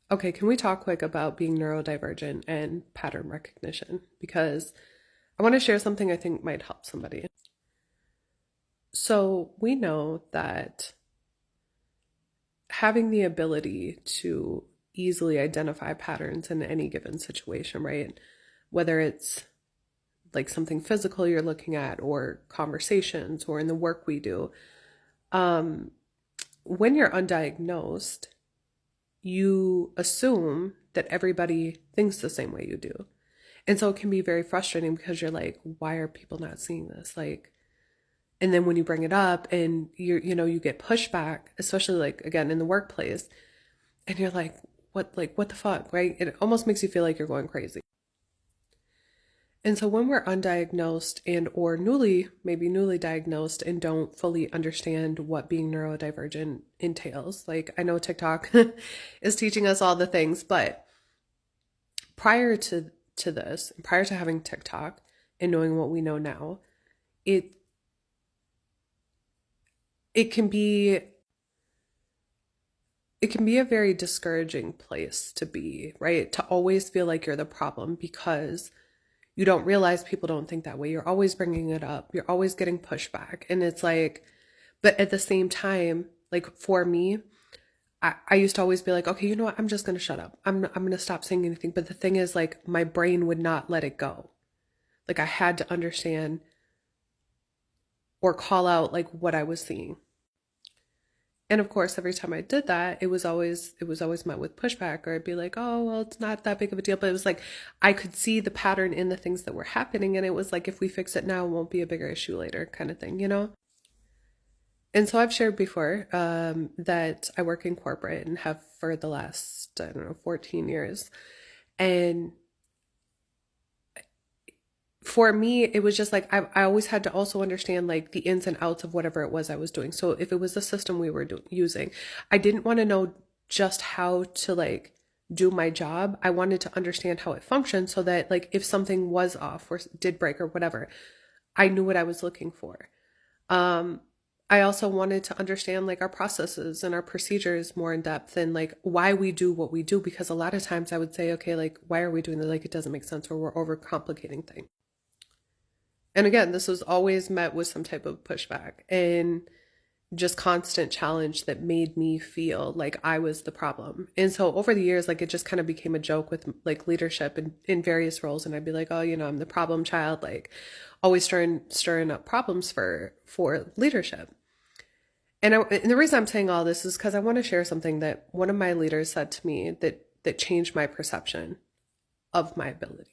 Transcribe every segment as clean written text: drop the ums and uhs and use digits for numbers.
Okay, can we talk quick about being neurodivergent and pattern recognition? Because I want to share something I think might help somebody. So, we know that having the ability to easily identify patterns in any given situation, right? Whether it's like something physical you're looking at, or conversations, or in the work we do, um, when you're undiagnosed, you assume that everybody thinks the same way you do. And so it can be very frustrating because you're like, why are people not seeing this? Like, and then when you bring it up and you get pushback, especially like again in the workplace, and you're like, what the fuck, right? It almost makes you feel like you're going crazy. And so when we're undiagnosed and or maybe newly diagnosed and don't fully understand what being neurodivergent entails, like I know TikTok is teaching us all the things, but prior to this, prior to having TikTok and knowing what we know now, it it can be it can be a very discouraging place to be, right? To always feel like you're the problem because you don't realize people don't think that way. You're always bringing it up. You're always getting pushback. And it's like, but at the same time, like for me, I used to always be like, okay, you know what? I'm just going to shut up. I'm going to stop saying anything. But the thing is, like, my brain would not let it go. Like, I had to understand or call out like what I was seeing. And of course, every time I did that, it was always met with pushback, or I'd be like, "Oh, well, it's not that big of a deal." But it was like I could see the pattern in the things that were happening, and it was like if we fix it now, it won't be a bigger issue later, kind of thing, you know? And so I've shared before that I work in corporate and have for the last, I don't know, 14 years. And for me, it was just like I always had to also understand like the ins and outs of whatever it was I was doing. So if it was the system we were using, I didn't want to know just how to like do my job. I wanted to understand how it functioned so that like if something was off or did break or whatever, I knew what I was looking for. Um, I also wanted to understand like our processes and our procedures more in depth and like why we do what we do because a lot of times I would say, okay, like why are we doing that? Like it doesn't make sense or we're overcomplicating things. And again, this was always met with some type of pushback and just constant challenge that made me feel like I was the problem. And so over the years, like it just kind of became a joke with like leadership in various roles. And I'd be like, oh, I'm the problem child, like always stirring up problems for leadership. And the reason I'm saying all this is because I want to share something that one of my leaders said to me that changed my perception of my ability.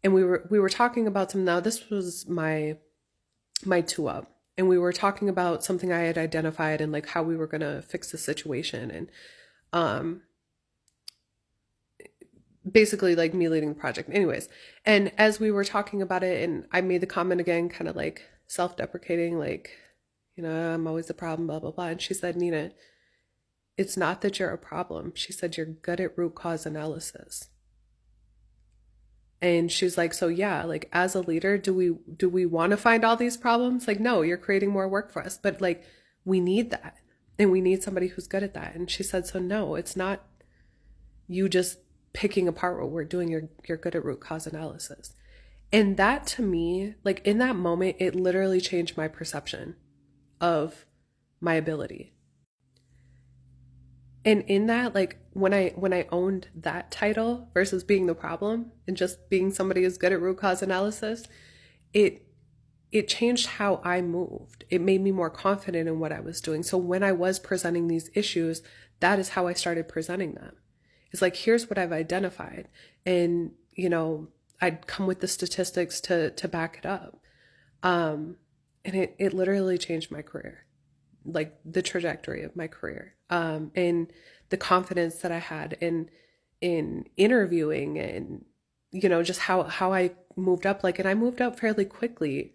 And we were talking about some now this was my two up, and we were talking about something I had identified and like how we were going to fix the situation, and um basically like me leading the project anyways. And as we were talking about it and I made the comment again, kind of like self-deprecating, like I'm always the problem, blah blah blah. And she said, Nina, it's not that you're a problem. She said you're good at root cause analysis. And she's like, so yeah, like as a leader, do we want to find all these problems? Like, no, you're creating more work for us, but like we need that. And we need somebody who's good at that. And she said, so no, it's not you just picking apart what we're doing. You're good at root cause analysis. And that to me, like in that moment, it literally changed my perception of my ability. And in that, like when I owned that title versus being the problem and just being somebody who's good at root cause analysis, it it changed how I moved. It made me more confident in what I was doing. So when I was presenting these issues, that is how I started presenting them. It's like, here's what I've identified. And, I'd come with the statistics to back it up. And it literally changed my career, like the trajectory of my career. And the confidence that I had in interviewing and, just how I moved up, like, and I moved up fairly quickly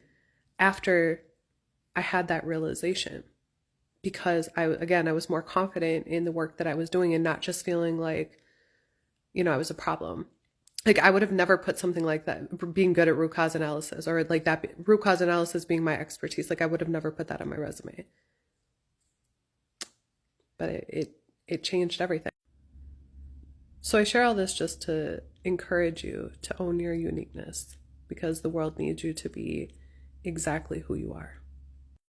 after I had that realization because I was more confident in the work that I was doing and not just feeling like, I was a problem. Like I would have never put something like that, being good at root cause analysis or like that root cause analysis being my expertise. Like I would have never put that on my resume, but it changed everything. So I share all this just to encourage you to own your uniqueness because the world needs you to be exactly who you are.